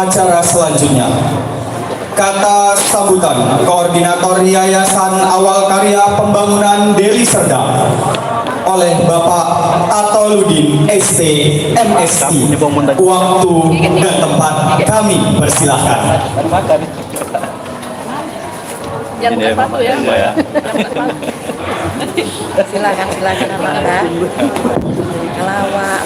acara selanjutnya. Kata sambutan Koordinator Yayasan Awal Karya Pembangunan Deli Serdang oleh Bapak Atoludin ST MSI. Waktu dan tempat kami persilahkan. Yang tepat tuh ya. Silakan Amanda. Kelawak.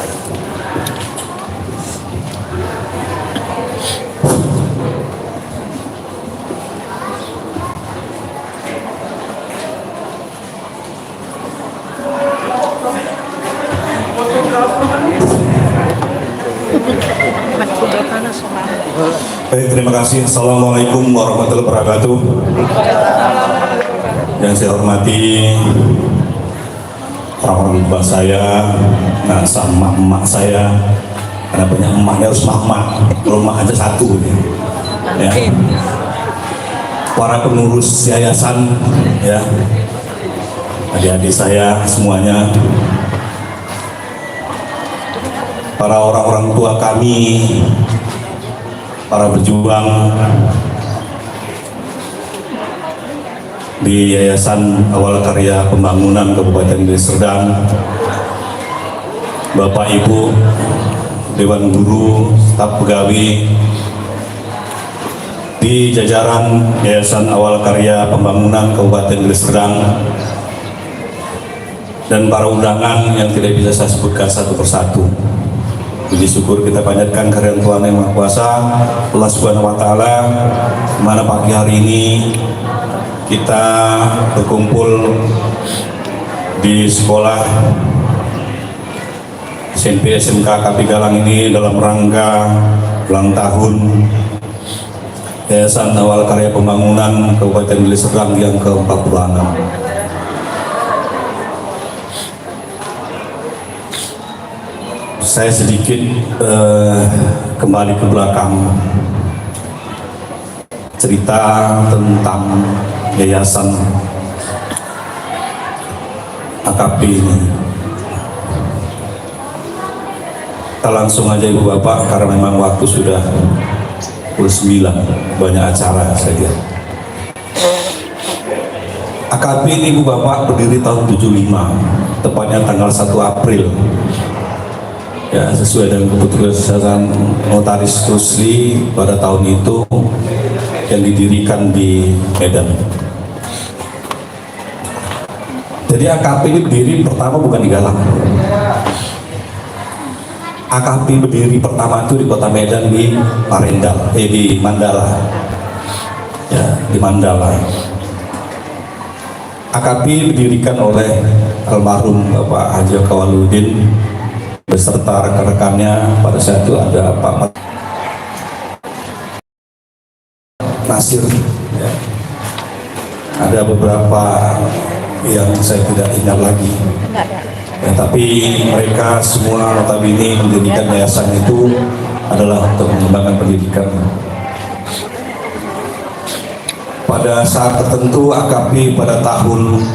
Baik, terima kasih. Assalamualaikum warahmatullahi wabarakatuh. Yang saya hormati orang-orang tua saya, nah sama emak saya, karena banyak emaknya harus emak, kalau emak aja satu ya. Para pengurus yayasan ya, adik-adik saya semuanya, para orang-orang tua kami, para berjuang di Yayasan Awal Karya Pembangunan Kabupaten Deli Serdang, Bapak Ibu Dewan Guru, staf pegawai di jajaran Yayasan Awal Karya Pembangunan Kabupaten Deli Serdang, dan para undangan yang tidak bisa saya sebutkan satu persatu. Puji syukur kita panjatkan kehadirat Tuhan Yang Maha Kuasa, Allah Subhanahu Wa Taala, mana pagi hari ini kita berkumpul di sekolah SMP SMK KP Galang ini dalam rangka ulang tahun Yayasan Awal Karya Pembangunan Kabupaten Deli Serdang yang ke-46. Saya sedikit kembali ke belakang, cerita tentang Yayasan AKP ini. Kita langsung aja Ibu Bapak, karena memang waktu sudah pukul 9, banyak acara saya kira. AKP ini Ibu Bapak berdiri tahun 75, tepatnya tanggal 1 April. Ya, sesuai dengan keputusan Notaris Rusli pada tahun itu yang didirikan di Medan. Jadi AKP ini berdiri pertama bukan di Galang. AKP berdiri pertama itu di kota Medan, di Parendal, di Mandala. Ya, di Mandala. AKP didirikan oleh almarhum Bapak Haji Kawaludin beserta rekan-rekannya. Pada saat itu ada Pak Nasir ya. Ada beberapa yang saya tidak ingat lagi ya, tapi mereka semua notabene mendirikan yayasan itu adalah untuk mengembangkan pendidikan. Pada saat tertentu AKP pada tahun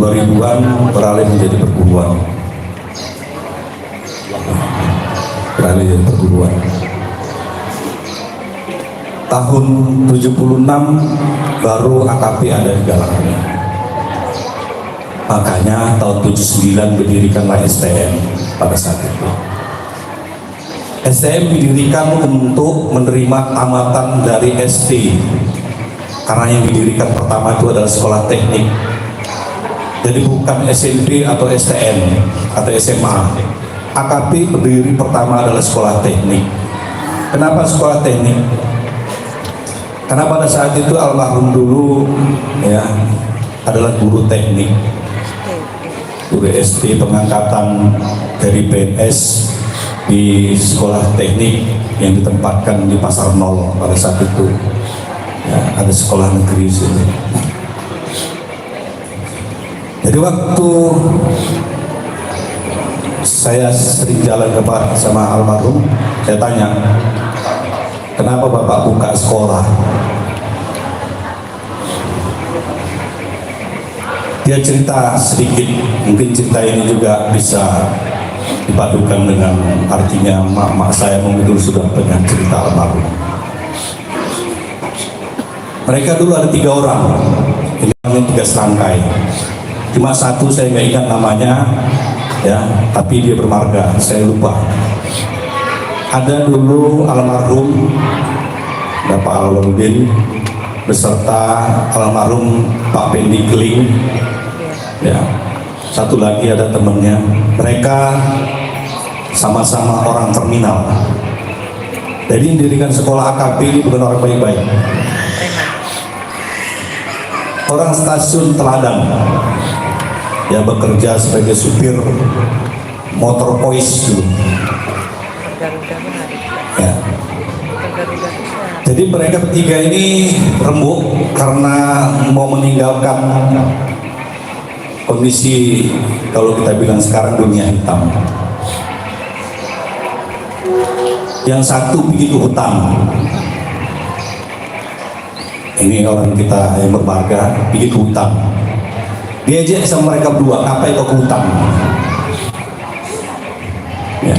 2000-an beralih menjadi perguruan. Tahun 76 baru AKP ada di Galang. Makanya tahun 79 berdirikanlah STM pada saat itu. STM didirikan untuk menerima tamatan dari SD, karena yang didirikan pertama itu adalah sekolah teknik. Jadi bukan SMP atau STM atau SMA. AKP berdiri pertama adalah sekolah teknik. Kenapa sekolah teknik? Karena pada saat itu almarhum dulu ya adalah guru teknik, guru SD pengangkatan dari PNS di sekolah teknik yang ditempatkan di Pasar Nol pada saat itu. Ya, ada sekolah negeri sini. Jadi waktu saya sering jalan ke Pak sama almarhum, saya tanya, kenapa Bapak buka sekolah? Dia cerita sedikit, mungkin cerita ini juga bisa dipadukan dengan artinya mak saya mengidul sudah dengan cerita almarhum. Mereka dulu ada 3 orang, ini 3 serangkai. Cuma satu saya nggak ingat namanya, ya, tapi dia bermarga, saya lupa. Ada dulu almarhum Bapak Aludin beserta almarhum Pak Pendi Keling, ya. Satu lagi ada temannya. Mereka sama-sama orang terminal. Jadi mendirikan sekolah AKP ini bukan orang baik-baik. Orang stasiun Teladan, ya, bekerja sebagai supir motor pois dulu. Ya. Jadi mereka bertiga ini rembuk karena mau meninggalkan kondisi, kalau kita bilang sekarang, dunia hitam. Yang satu pergi ke hutan. Ini orang kita yang bermarga pergi ke hutan. Diajak sama mereka berdua, ngapain ke hutan? Ya.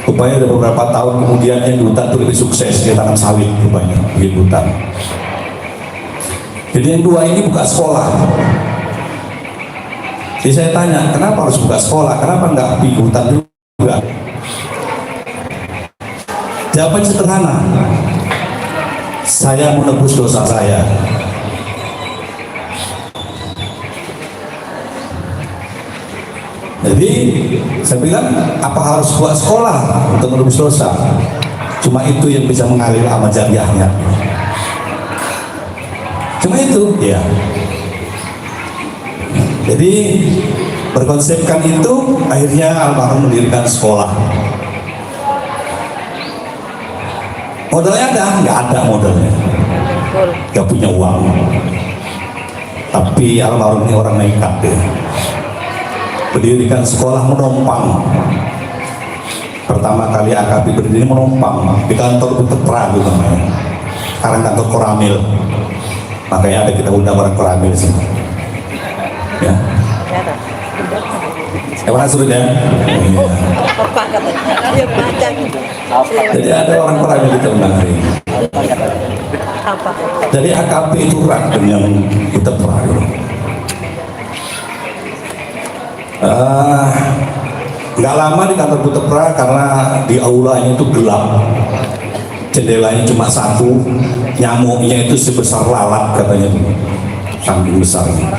Rupanya ada beberapa tahun kemudian yang di hutan itu lebih sukses, dia tanam sawit rupanya di hutan. Jadi yang 2 ini buka sekolah. Jadi saya tanya, kenapa harus buka sekolah? Kenapa enggak pergi ke hutan juga? Jawabannya sederhana. Saya menebus dosa saya. Jadi saya bilang, apa harus buat sekolah untuk menebus dosa? Cuma itu yang bisa mengalir amal jariahnya. Cuma itu, ya. Jadi berkonsepkan itu, akhirnya almarhum mendirikan sekolah. Modalnya ada? Nggak ada modalnya. Nggak punya uang. Tapi almarhum ini orang nekat, ya. Mendirikan sekolah menumpang. Pertama kali AKP berdiri menumpang di kantor Betepra gitu namanya. Sekarang kantor Koramil. Makanya ada kita undang orang Koramil sini. Ya. Mana sudah ya? Jadi ada orang Koramil kita undang hari ini. Jadi AKP itu erat dengan Betepra. Nggak lama di kantor Betepra karena di aulanya itu gelap, jendelanya cuma 1, nyamuknya itu sebesar lalat katanya, saking besarnya.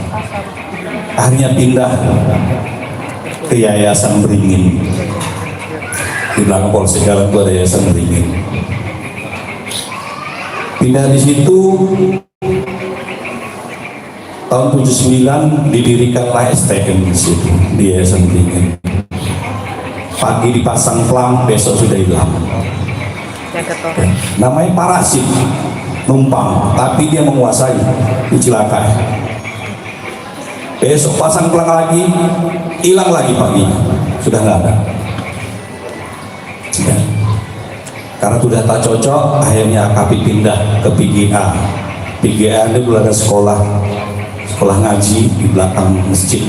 Akhirnya pindah ke Yayasan Beringin. Di belakang Polsek Galang itu ada Yayasan Beringin. Pindah di situ. Tahun 79 didirikanlah STM di situ, di Yayasan Beringin. Pagi dipasang pelang, besok sudah hilang. Namanya parasit, numpang, tapi dia menguasai, dicelakai. Besok pasang pelang lagi, hilang lagi pagi, sudah nggak ada. Ya. Karena sudah tak cocok, akhirnya AKP pindah ke PGA. PGA itu dulu ada sekolah ngaji di belakang masjid.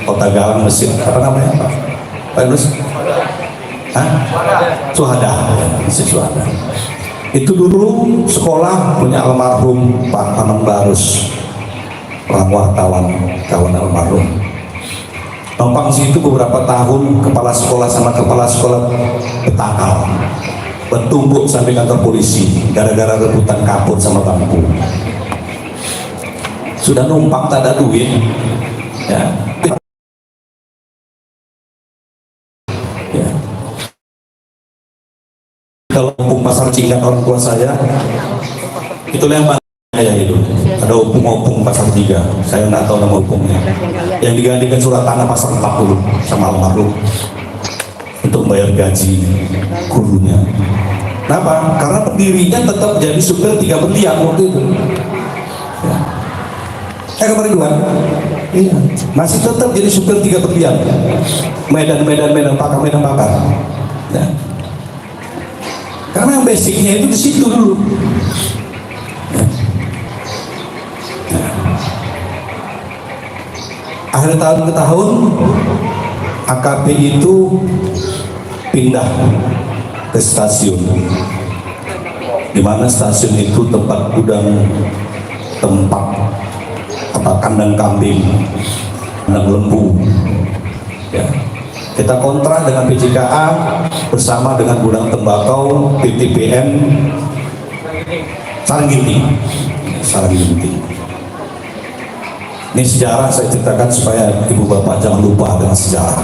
Kota Galang, masjid apa namanya Pak? Pak Yunus? Suhada, masjid Suhada. Itu dulu sekolah punya almarhum Pak Anang Barus, orang wartawan, kawan almarhum. Numpang situ beberapa tahun, kepala sekolah sama kepala sekolah betakal, bertumbuk sampai kantor polisi gara-gara rebutan kapur sama bangku. Sudah numpang tak ada duit, ya. Kalau opung pasar Cingkat orang tua saya, itulah yang saya itu. Ada opung pasar 3, saya nggak tahu nama opungnya. Yang digantikan surat tanah pasar 40 sama almarhum untuk membayar gaji gurunya. Kenapa? Karena pendirinya tetap jadi supir 3 berlian waktu itu. Ya. Kemarin 2, iya, masih tetap jadi supir 3 berlian. Medan bakar. Ya. Karena yang basicnya itu di situ dulu. Akhir tahun ke tahun AKP itu pindah ke stasiun, di mana stasiun itu tempat gudang, tempat kandang kambing, kandang lembu. Ya. Kita kontrak dengan PJKA bersama dengan gudang tembakau PTPN Sarangginting. Ini sejarah saya ceritakan supaya ibu bapak jangan lupa dengan sejarah.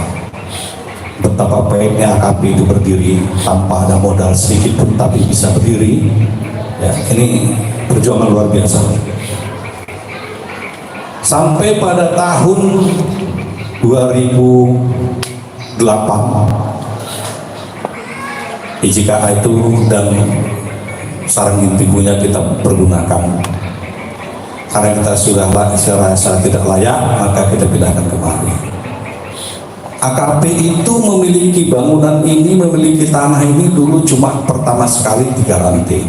Betapa baiknya AKP itu berdiri tanpa ada modal sedikit pun, tapi bisa berdiri. Ya, ini perjuangan luar biasa. Sampai pada tahun 2008 PJKA itu dan Sarangginting punya kita pergunakan. Karena kita sudah rasa tidak layak, maka kita pindahkan kembali. AKP itu memiliki bangunan ini, memiliki tanah ini dulu cuma pertama sekali 3 lantai.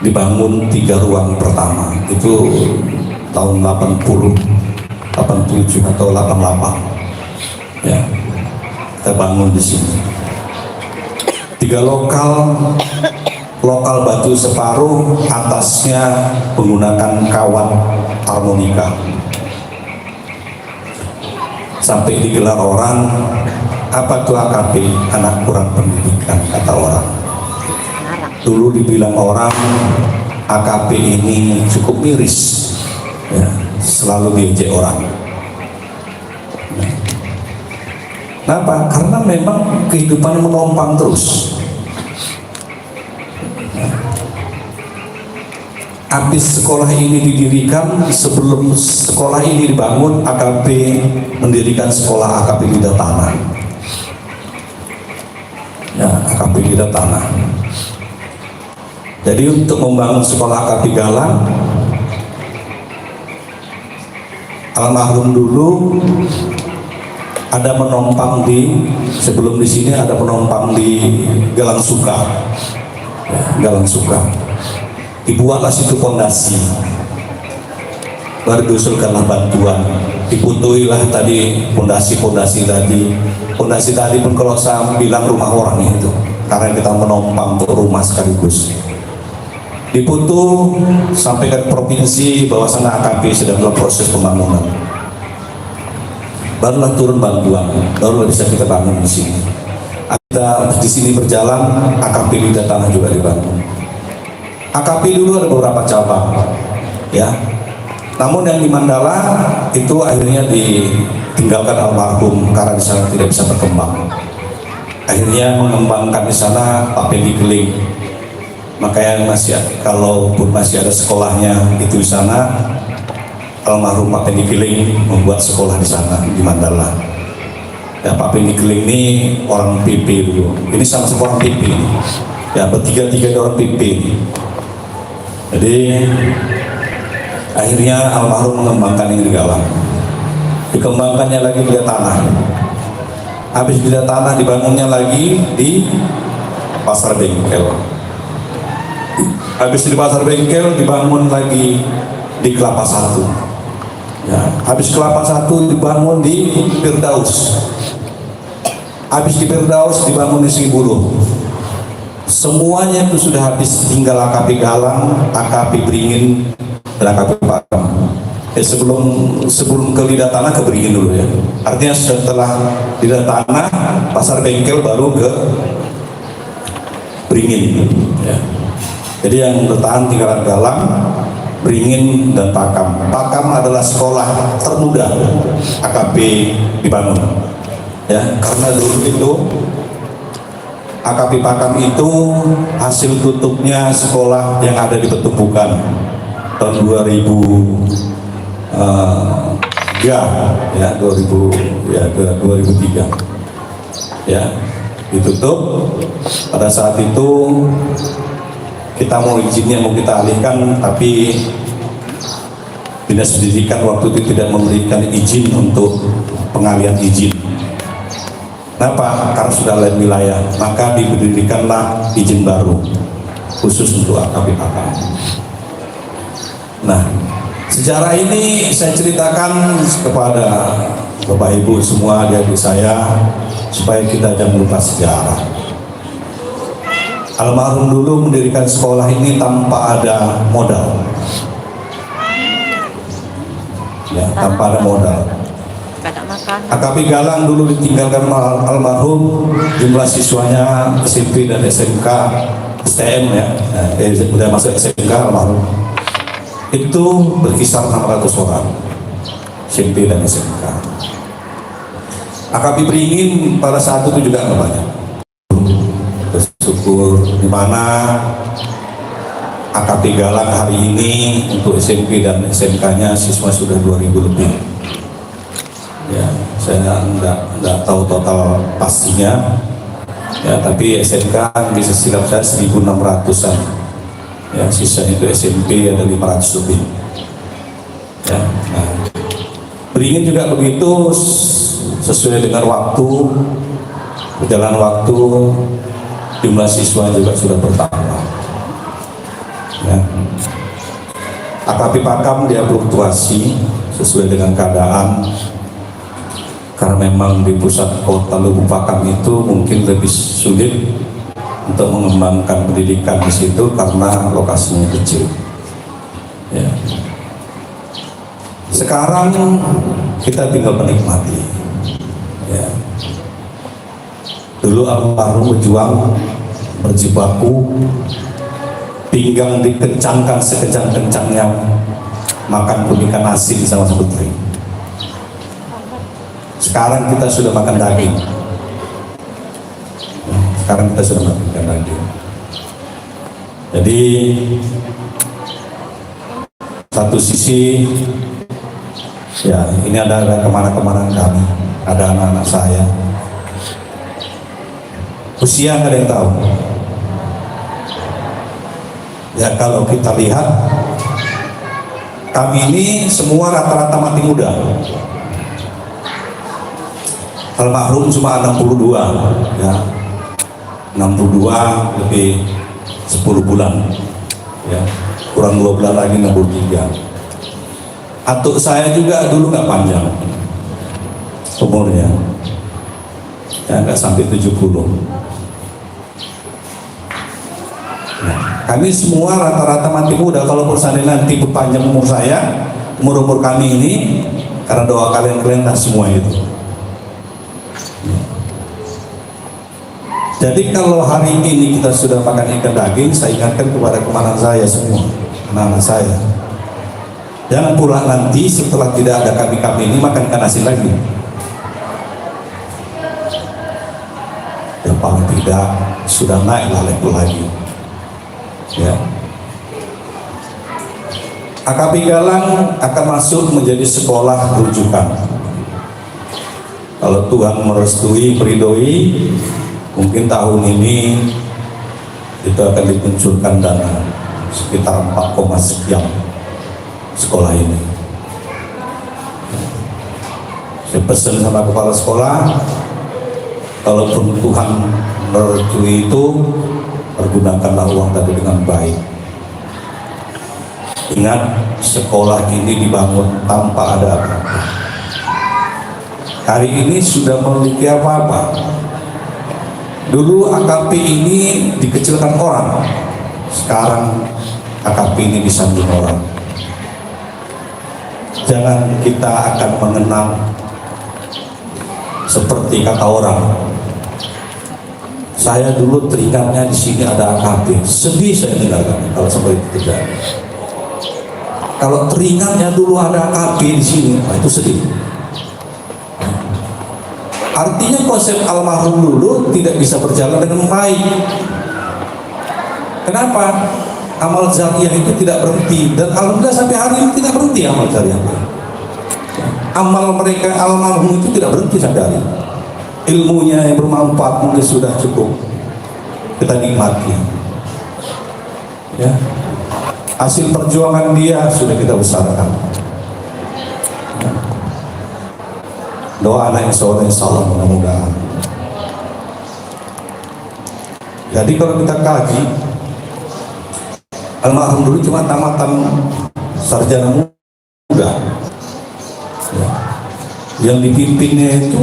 Dibangun 3 ruang pertama, itu tahun 80, 87 atau 88. Ya, kita bangun di sini. 3 lokal batu separuh, atasnya menggunakan kawat harmonika. Sampai digelar orang, apa tuh AKP? Anak kurang pendidikan, kata orang. Dulu dibilang orang AKP ini cukup miris, ya, selalu diejek orang. Kenapa? Karena memang kehidupan menumpang terus. Habis sekolah ini didirikan, sebelum sekolah ini dibangun, AKP mendirikan sekolah AKP Lidah Tanah. Ya, AKP Lidah Tanah. Jadi untuk membangun sekolah AKP Galang, almarhum dulu ada menompang sebelum di sini ada menompang di Galang Suka. Ya, Galang Suka. Dibuatlah situ fondasi, baru diusulkanlah bantuan, diputuilah tadi fondasi tadi pun kalau saya bilang rumah orang itu, karena kita menompang untuk rumah sekaligus. Diputu sampai ke provinsi bahwa sana AKP sedang dalam proses pembangunan, barulah turun bantuan, barulah bisa kita bangun di sini. Kita di sini berjalan, AKP Lidah Tanah juga dibangun. AKP dulu ada beberapa cabang, ya. Namun yang di Mandala itu akhirnya ditinggalkan almarhum karena di sana tidak bisa berkembang. Akhirnya mengembangkan di sana Pak Pendi Keling. Makanya kalaupun masih ada sekolahnya itu di sana, almarhum Pak Pendi Keling membuat sekolah di sana di Mandala. Ya, Pak Pendi Keling ini orang PP dulu. Ini sama-sama orang PP. Ya, bertiga-tiga orang PP. Jadi akhirnya almarhum mengembangkan ini di Galang, dikembangkannya lagi di tanah. Habis di tanah dibangunnya lagi di Pasar Bengkel. Habis di Pasar Bengkel dibangun lagi di Kelapa Satu. Ya, habis Kelapa Satu dibangun di Firdaus. Habis di Firdaus dibangun di Sibuluh. Semuanya itu sudah habis, tinggal AKP Galang, AKP Beringin, dan AKP Pakam. Sebelum ke Lidah Tanah ke Beringin dulu ya. Artinya setelah Lidah Tanah, Pasar Bengkel baru ke Beringin. Ya. Jadi yang bertahan tinggalan Galang, Beringin, dan Pakam. Pakam adalah sekolah termuda AKP dibangun. Ya, karena dulu itu AKP Pakam itu hasil tutupnya sekolah yang ada di Petumbukan tahun 2003 ya, ditutup. Pada saat itu kita mau izinnya mau kita alihkan, tapi Dinas Pendidikan waktu itu tidak memberikan izin untuk pengalihan izin. Kenapa? Karena sudah lain wilayah, maka diberikanlah izin baru khusus untuk AKP Pakam. Nah, Sejarah ini saya ceritakan kepada Bapak Ibu semua, adik-adik saya, supaya kita jangan lupa sejarah. Almarhum dulu mendirikan sekolah ini tanpa ada modal, ya, tanpa ada modal. Gak ada makan. AKP Galang dulu ditinggalkan almarhum, jumlah siswanya SMP dan SMK, STM ya, udah masuk SMK almarhum, itu berkisar 600 orang, SMP dan SMK. AKP Beringin pada saat itu juga nggak banyak. Bersyukur di mana AKP Galang hari ini untuk SMP dan SMK-nya siswa sudah 2000 lebih. Ya, saya enggak tahu total pastinya. Ya, tapi SMK bisa silap saya 1600-an. Ya, sisa itu SMP ada 500 lebih. Ya, nah. Beringin juga begitu, sesuai dengan waktu, berjalan waktu, jumlah siswa juga sudah bertambah. Ya. AKP Pakam dia fluktuasi sesuai dengan keadaan, karena memang di pusat kota Lubuk Pakam itu mungkin lebih sulit untuk mengembangkan pendidikan di situ karena lokasinya kecil. Ya. Sekarang kita tinggal menikmati. Ya. Dulu almarhum berjuang, berjibaku, pinggang dikencangkan sekencang-kencangnya, makan pun ikan asin sama putri. Sekarang kita sudah makan daging. Sekarang kita sudah makan daging. Jadi satu sisi, ya ini ada kemana-kemana kami, ada anak-anak saya. Usia nggak ada yang tahu. Ya kalau kita lihat, kami ini semua rata-rata mati muda. Almarhum cuma 62, ya 62 lebih 10 bulan, ya kurang 2 bulan lagi 63. Atuk saya juga dulu nggak panjang umurnya, ya nggak sampai 70. Kami semua rata-rata mati muda. Kalau perusahaan nanti berpanjang umur saya, umur kami ini, karena doa kalian lah semua itu. Jadi kalau hari ini kita sudah makan ikan daging, saya ingatkan kepada kemanan saya semua, anak-anak saya. Jangan pula nanti setelah tidak ada kami ini makan ikan asin lagi. Yang paling tidak sudah naiklah level lagi. Ya. AKP Galang akan masuk menjadi sekolah rujukan. Kalau Tuhan merestui, meridoi, mungkin tahun ini itu akan dimunculkan dana sekitar 4, sekian sekolah ini. Saya pesan sama kepala sekolah, kalau Tuhan merestui itu, pergunakanlah uang tadi dengan baik. Ingat, sekolah ini dibangun tanpa ada apa-apa. Hari ini sudah memiliki apa-apa. Dulu AKP ini dikecilkan orang, sekarang AKP ini disanjung orang. Jangan kita akan mengenal seperti kata orang. Saya dulu teringatnya di sini ada AKP, sedih saya dengarkan kalau sampai itu terjadi. Kalau teringatnya dulu ada AKP di sini, itu sedih. Artinya konsep almarhum dulu tidak bisa berjalan dengan baik. Kenapa? Amal jariah itu tidak berhenti, dan alhamdulillah sampai hari ini tidak berhenti amal jariah. Amal mereka almarhum itu tidak berhenti sampai hari ini. Ilmunya yang bermanfaat mungkin sudah cukup kita nikmati, ya. Hasil perjuangan dia sudah kita besarkan. Doa anak yang soleh, insyaallah mudah-mudahan. Jadi kalau kita kaji, almarhum dulu cuma tamatan sarjana muda. Ya. Yang dipimpinnya itu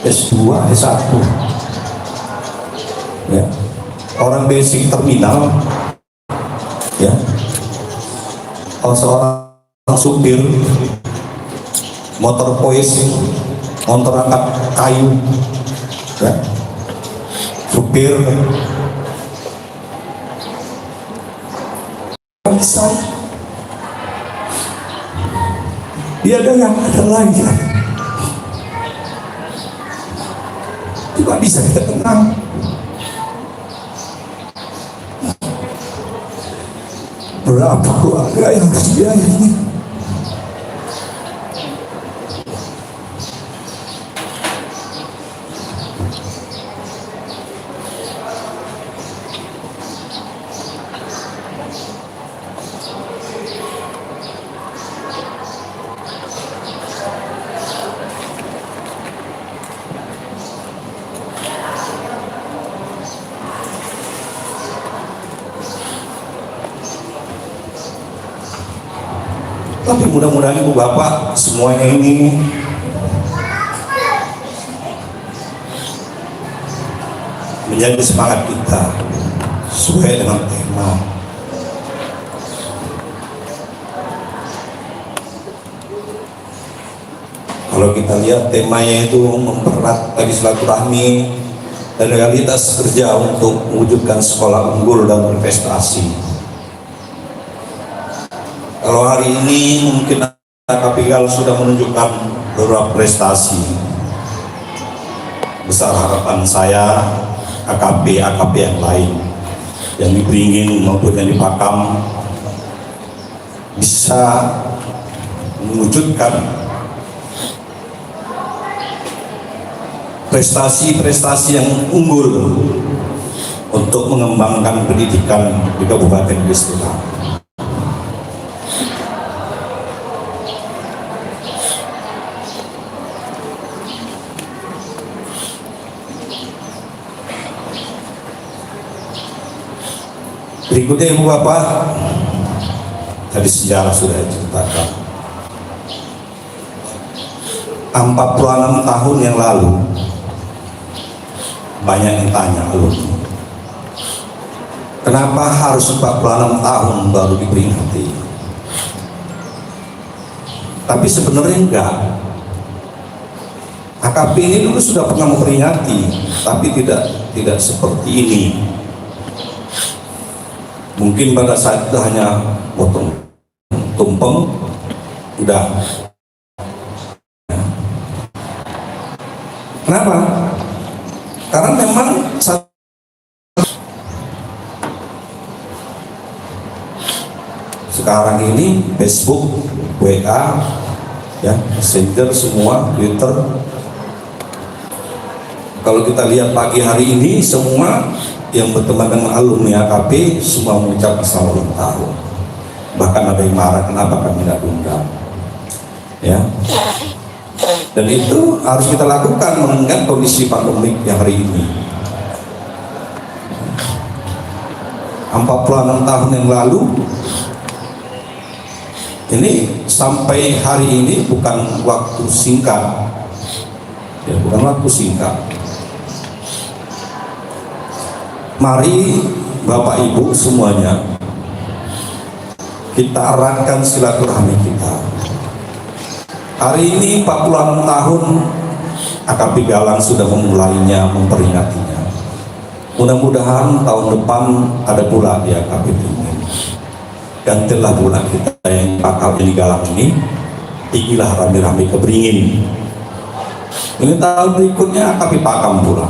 S2, S1. Ya. Orang basic terminal, ya. Kalau seorang supir motor pois, motor angkat kayu, ya. Supir bisa, dia ada yang ada lagi, tidak bisa kita tenang. Berapa keluarga yang harus diayahi? Tapi mudah-mudahan Ibu Bapak semuanya ini menjadi semangat kita sesuai dengan tema. Kalau kita lihat temanya itu mempererat tadi silaturahmi dan realitas kerja untuk mewujudkan sekolah unggul dan berprestasi. Kalau hari ini mungkin KPGAL sudah menunjukkan beberapa prestasi. Besar harapan saya AKP yang lain yang di Beringin maupun yang di Pakam bisa mewujudkan prestasi-prestasi yang unggul untuk mengembangkan pendidikan di Kabupaten Istiqlal. Berikutnya Ibu Bapak, tadi sejarah sudah diceritakan. 46 tahun yang lalu, banyak yang tanya, loh, kenapa harus 46 tahun baru diperingati? Tapi sebenarnya enggak. AKP ini dulu sudah pernah memperingati, tapi tidak seperti ini. Mungkin pada saat itu hanya potong tumpeng, udah. Kenapa? Karena memang sekarang ini Facebook, WA, ya, Messenger semua, Twitter. Kalau kita lihat pagi hari ini semua yang berteman dengan alumni AKP semua mengucapkan selamat ulang tahun. Bahkan ada yang marah kenapa kami tidak diundang. Ya. Dan itu harus kita lakukan mengingat kondisi pandemik yang hari ini. 46 tahun yang lalu ini sampai hari ini bukan waktu singkat. Ya, bukan waktu singkat. Mari Bapak Ibu semuanya kita eratkan silaturahmi kita. Hari ini 46 tahun AKP Galang sudah memulainya, memperingatinya. Mudah-mudahan tahun depan ada pula di AKP Beringin. Gantilah pula kita yang AKP di Galang ini, pergilah rame-rame ke Beringin. Ini tahun berikutnya AKP Pakam pula.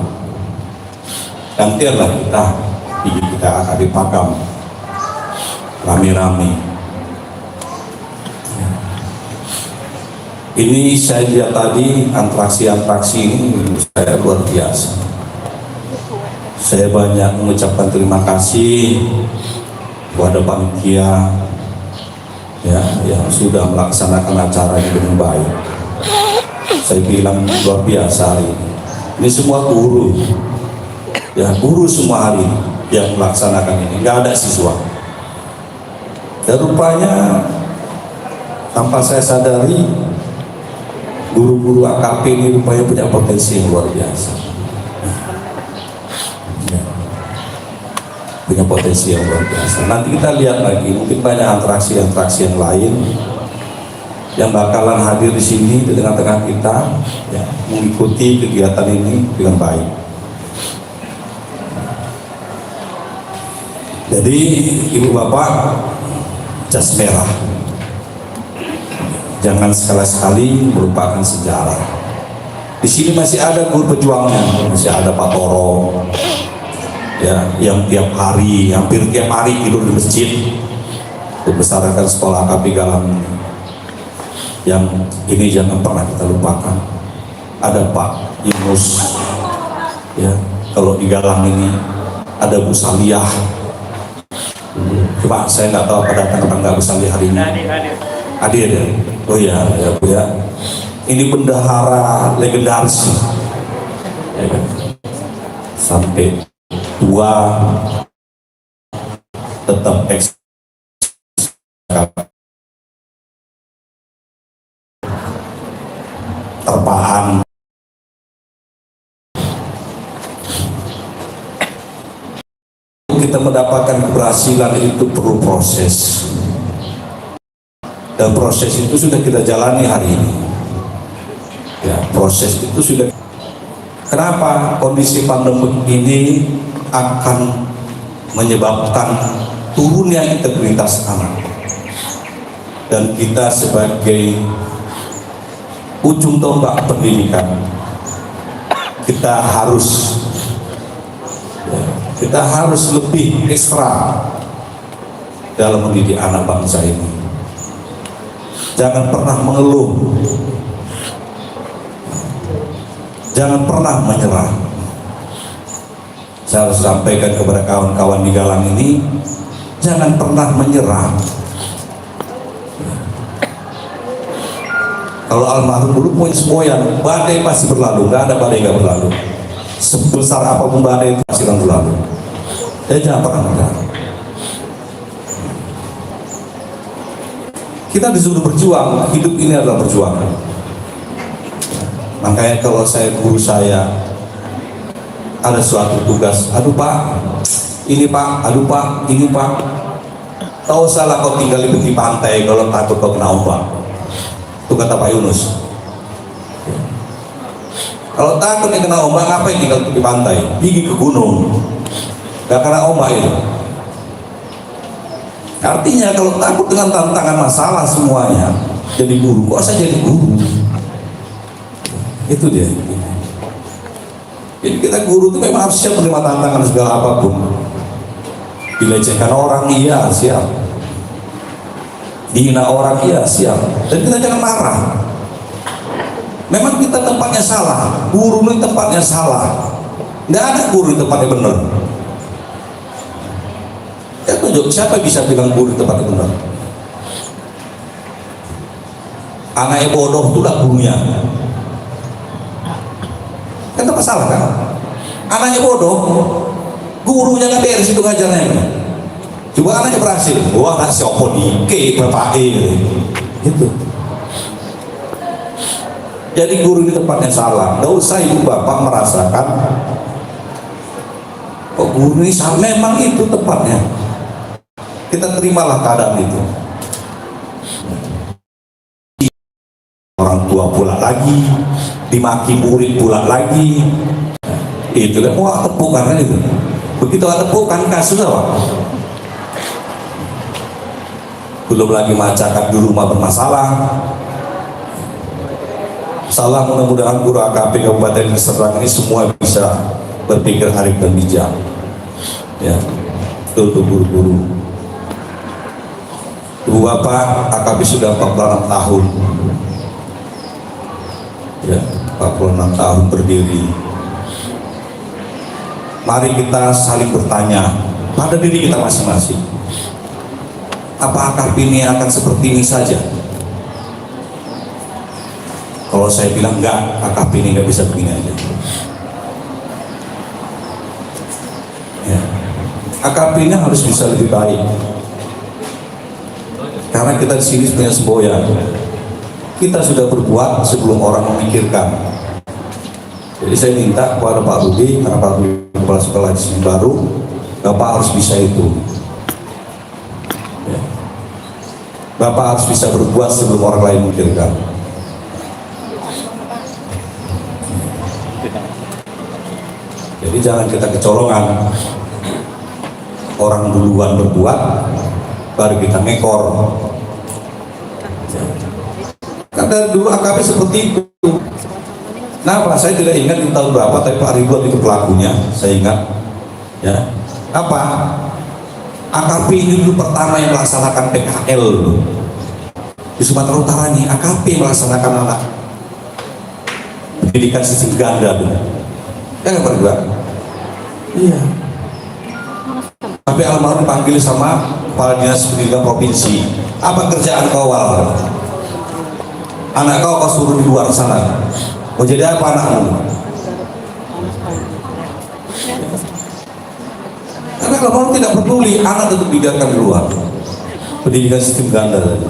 Gantilah kita akan dipakam rame-rame. Ini saya lihat tadi atraksi ini saya luar biasa. Saya banyak mengucapkan terima kasih kepada panitia ya yang sudah melaksanakan acara ini dengan baik. Saya bilang luar biasa hari ini. Ini semua guru. Ya, guru semua hari yang melaksanakan ini, nggak ada siswa. Dan rupanya Tanpa saya sadari, guru-guru AKP ini rupanya punya potensi yang luar biasa. Ya. Punya potensi yang luar biasa. Nanti kita lihat lagi, mungkin banyak atraksi-atraksi yang lain yang bakalan hadir di sini di tengah-tengah kita, ya, mengikuti kegiatan ini dengan baik. Jadi ibu bapak, jas merah, jangan sekali-sekali melupakan sejarah. Di sini masih ada guru pejuangnya, masih ada Pak Toro, ya, yang tiap hari, hampir tiap hari tidur di masjid membesarkan sekolah AKP Galang. Yang ini jangan pernah kita lupakan. Ada Pak Yunus, ya, kalau di Galang ini ada Bu Saliyah. Cuma saya nggak tahu apa datang atau nggak Bu Saliyah hari ini. Hadir ya? Oh iya, ya Bu ya. Ini bendahara legendaris, ya, kan? Sampai tua tetap eksis. Terpahan. Kita mendapatkan keberhasilan itu perlu proses, dan proses itu sudah kita jalani hari ini. Ya, proses itu sudah. Kenapa kondisi pandemi ini akan menyebabkan turunnya integritas anak, dan kita sebagai ujung tombak pendidikan, kita harus lebih ekstra dalam mendidik anak bangsa ini. Jangan pernah mengeluh, jangan pernah menyerah. Saya harus sampaikan kepada kawan-kawan di Galang ini, jangan pernah menyerah. Kalau almarhum dulu punya semboyan, badai pasti berlalu, nggak ada badai nggak berlalu. Sebesar apapun badai itu pasti akan berlalu. Jadi jangan pernah menyerah. Kita disuruh berjuang, hidup ini adalah perjuangan. Makanya kalau guru saya ada suatu tugas, aduh Pak, ini Pak, aduh Pak, ini Pak, tahu salah kau tinggal di tepi pantai kalau takut kau kena ombak. Itu kata Pak Yunus. Kalau takut kena ombak, ngapain tinggal di pantai? Pergi ke gunung, gak kena ombak itu. Artinya kalau takut dengan tantangan masalah semuanya, jadi guru, kok saya jadi guru? Itu dia. Jadi kita guru itu memang harus siap menerima tantangan segala apapun. Dilecehkan orang, iya siap. Dihina orang, iya siap. Dan kita jangan marah. Memang kita tempatnya salah, guru ini tempatnya salah. Nggak ada guru di tempatnya benar. Ya tunjuk, siapa bisa bilang guru di tempatnya benar? Anaknya bodoh itulah gurunya. Kan itu masalah kan? Anaknya bodoh, gurunya nggak beres itu ngajarnya. Coba anaknya berhasil, wah kan siapa dike bapak gitu. Jadi guru di tempatnya salah. Nggak usah ibu bapak merasakan kok guru ini salah. Memang itu tempatnya. Kita terimalah keadaan itu. Orang tua pula lagi, dimaki murid pula lagi. Itu kan wah tepukan kan itu. Begitu ada tepukan kasus apa? Belum lagi macakan di rumah bermasalah. Salah, mudah-mudahan guru AKP Kabupaten Serang ini semua bisa berpikir arif dan bijak. Ya, itu guru-guru. Ibu bapak AKP sudah 46 tahun. Ya, 46 tahun berdiri. Mari kita saling bertanya pada diri kita masing-masing. Apa AKP ini akan seperti ini saja? Kalau saya bilang enggak, AKP ini nggak bisa begini aja. Ya. AKP ini harus bisa lebih baik. karena kita di sini punya semboyan. Kita sudah berbuat sebelum orang memikirkan. Jadi saya minta kepada Pak Rudi, karena Pak Rudi kepala sekolah di sini baru, Bapak harus bisa itu. Ya. Bapak harus bisa berbuat sebelum orang lain memikirkan. Jadi jangan kita kecolongan. Orang duluan berbuat, baru kita ngekor. Karena dulu AKP seperti itu. Nah, Pak, saya tidak ingat di tahun berapa, tapi Pak Ridwan itu pelakunya, saya ingat. Ya, apa? AKP ini dulu pertama yang melaksanakan PKL dulu. Di Sumatera Utara ini AKP melaksanakan anak pendidikan sistem ganda dulu. Ya nggak Pak Ridwan? Iya. Tapi almarhum dipanggil sama Kepala Dinas Pendidikan Provinsi. Apa kerjaan kau awal? Anak kau suruh di luar sana. Mau jadi apa anakmu? Karena kalau orang tidak peduli, anak tetap dibiarkan di luar. Pendidikan sistem ganda tadi.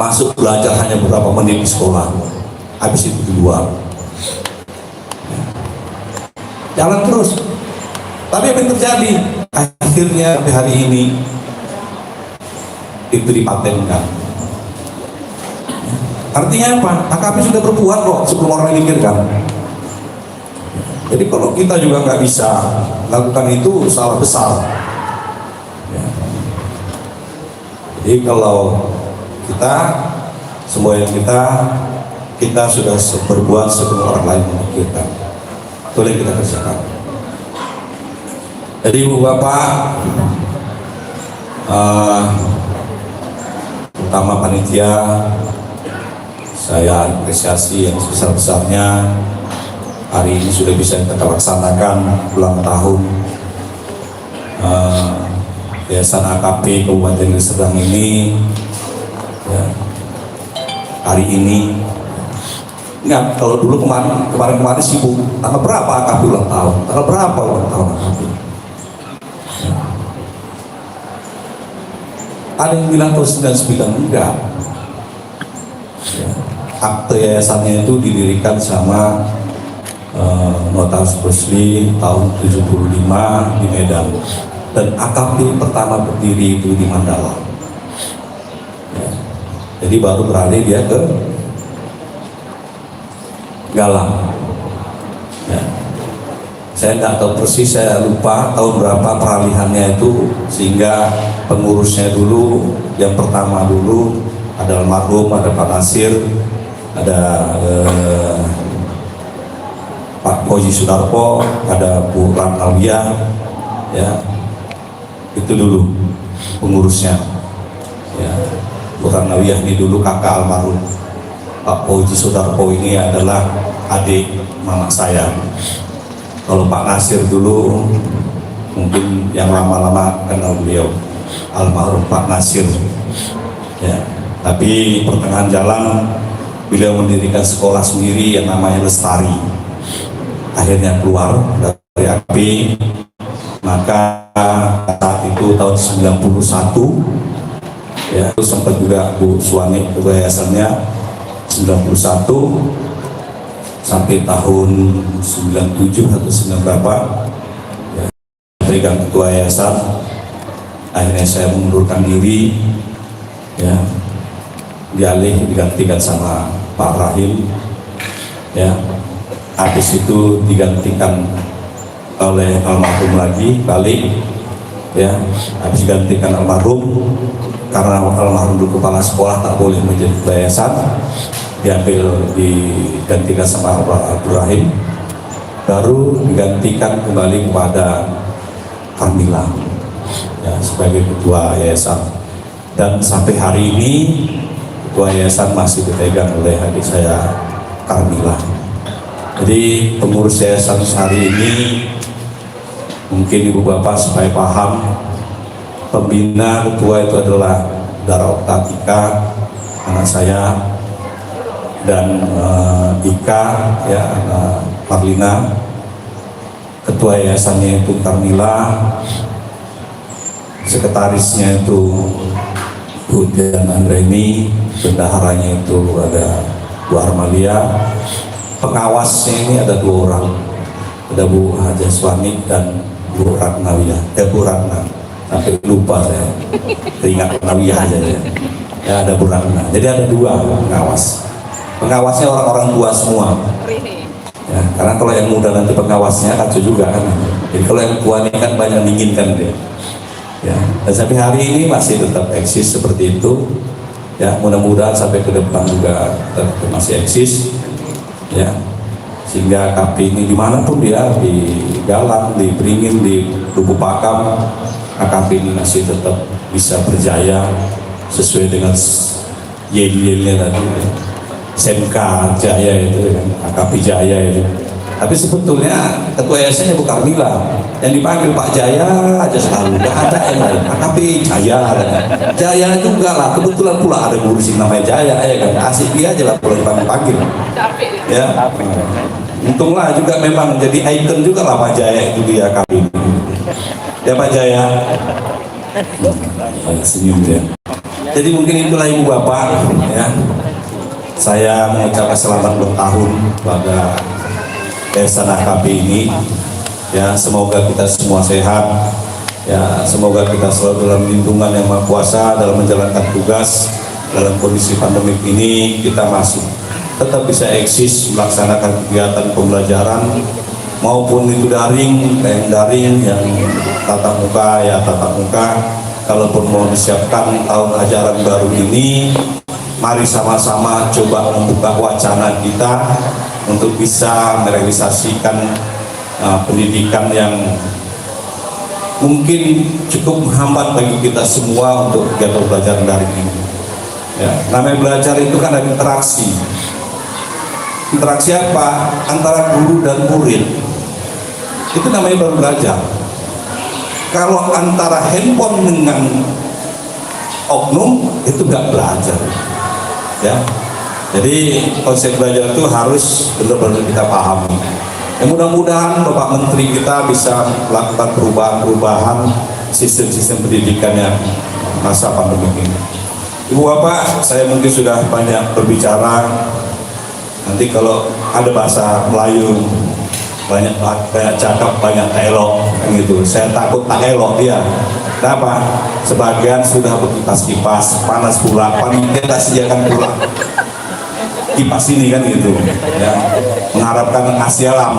Masuk belajar hanya beberapa menit di sekolah, habis itu di luar. Jalan terus. Tapi apa yang terjadi? Akhirnya sampai hari ini itu dipatenkan. Artinya apa? AKP sudah berbuat kok sebelum orang mikirkan. Jadi kalau kita juga nggak bisa lakukan itu, salah besar. Ya. Jadi kalau kita, semua yang kita sudah berbuat sebelum orang lain memikirkan. Itu yang kita kerjakan. Jadi Ibu Bapak, utama panitia, saya apresiasi yang sebesar-besarnya hari ini sudah bisa kita laksanakan ulang tahun Yayasan AKP Kabupaten Deli Serdang ini ya, hari ini. Ingat, kalau dulu kemarin sibuk, tanggal berapa AKP ulang tahun? Tanggal berapa ulang tahun AKP? Ya. Ada yang bilang tahun 99, enggak. Ya. Akte yayasannya itu didirikan sama Notaris Rusli tahun 75 di Medan, dan AKP pertama berdiri itu di Mandala. Ya. Jadi baru beralih dia ke Galang. Ya. Saya nggak tahu persis, saya lupa tahun berapa peralihannya itu, sehingga pengurusnya dulu yang pertama dulu ada almarhum, ada Pak Nasir, ada Pak Koji Sudarpo, ada Bu Ranawiyah, ya itu dulu pengurusnya. Ya, Bu Ranawiyah ini dulu kakak almarhum. Pak Koji Sudarpo ini adalah adik mama saya. Kalau Pak Nasir dulu mungkin yang lama-lama kenal beliau, almarhum Pak Nasir. Ya, tapi pertengahan jalan beliau mendirikan sekolah sendiri yang namanya Lestari. Akhirnya keluar dari AKP, maka saat itu tahun 91 ya, itu sempat juga Bu Suwani ketua yayasannya 91 sampai tahun 97 atau 9 berapa ya, berikan ketua yayasan. Akhirnya saya mengundurkan diri ya, digantikan sama Pak Rahim ya. Habis itu digantikan oleh almarhum lagi balik ya. Habis digantikan almarhum, karena almarhum dulu kepala sekolah tak boleh menjadi yayasan, digantikan sama Pak Abdul Rahim, baru digantikan kembali kepada Kamila ya, sebagai ketua yayasan. Dan sampai hari ini ketua yayasan masih dipegang oleh adik saya Kamila. Jadi pengurus yayasan hari ini, mungkin Ibu Bapak supaya paham, pembina ketua itu adalah Dara Oktatika, anak saya, dan Ika ya, Marlina. Ketua yayasannya itu Kamila, sekretarisnya itu Hujan Andreni, bendaharanya itu ada Bu Armalia, pengawasnya ini ada 2 orang, ada Bu Hajaswani dan Bu Ratnawiyah, Bu Ratna, sampai lupa saya, teringat Nawiyah aja ya, ada Bu Ratna, jadi ada 2 pengawas, pengawasnya orang-orang tua semua. Ya, karena kalau yang muda nanti pengawasnya kacau juga kan, jadi kalau yang tua ini kan banyak menginginkan dia. Ya, dan sampai hari ini masih tetap eksis seperti itu. Ya, mudah-mudahan sampai ke depan juga tetap masih eksis. Ya, sehingga KAPI ini dimanapun dia, di Galang, di Beringin, di Lubuk Pakam, KAPI ini masih tetap bisa berjaya sesuai dengan yel-yelnya tadi. SMK Jaya itu kan, KAPI Jaya itu. Tapi sebetulnya ketua yayasannya Bu Karmila, yang dipanggil Pak Jaya aja selalu, nggak ada yang lain. KAPI Jaya, Jaya juga lah. Kebetulan pula ada guru sing namanya Jaya, ya kan. Asik dia aja lah kalau dipanggil. Ya, untunglah juga memang jadi ikon juga lah Pak Jaya itu dia KAPI. Ya Pak Jaya, senyum dia. Jadi mungkin itulah Ibu Bapak, ya. Saya mengucapkan selamat bertahun pada Yayasan KAPI ini. Ya, semoga kita semua sehat. Ya, semoga kita selalu dalam lindungan Yang Maha Kuasa dalam menjalankan tugas dalam kondisi pandemik ini. Kita masih tetap bisa eksis melaksanakan kegiatan pembelajaran maupun itu daring, yang tatap muka ya tatap muka. Kalaupun mau disiapkan tahun ajaran baru ini, mari sama-sama coba membuka wacana kita untuk bisa merealisasikan pendidikan yang mungkin cukup menghambat bagi kita semua untuk kegiatan belajar daring ini. Ya, namanya belajar itu kan ada interaksi. Interaksi apa? Antara guru dan murid. Itu namanya baru belajar. Kalau antara handphone dengan oknum itu nggak belajar. Ya, jadi konsep belajar itu harus benar-benar kita pahami. Ya, mudah-mudahan Bapak Menteri kita bisa melakukan perubahan-perubahan sistem-sistem pendidikan yang masa pandemi ini. Ibu Bapak, saya mungkin sudah banyak berbicara. Nanti kalau ada bahasa Melayu banyak cakap, banyak tak elok kan gitu. Saya takut tak elok dia. Kenapa? Sebagian sudah berkipas-kipas, panas pula, panitia tak sediakan pula kipas ini kan gitu. Ya, mengharapkan Asialam.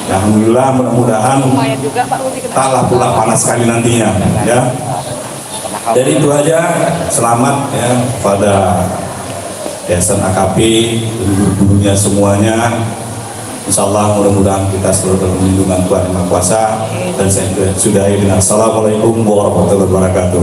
Ya, alhamdulillah, mudah-mudahan taklah pula panas sekali nantinya. Ya. Jadi itu aja. Selamat ya pada Yayasan KAPI, guru-gurunya semuanya. Insya Allah mudah-mudahan kita selalu dalam lindungan Tuhan Yang Maha Kuasa. Dan saya sudahi dengan Assalamualaikum warahmatullahi wabarakatuh.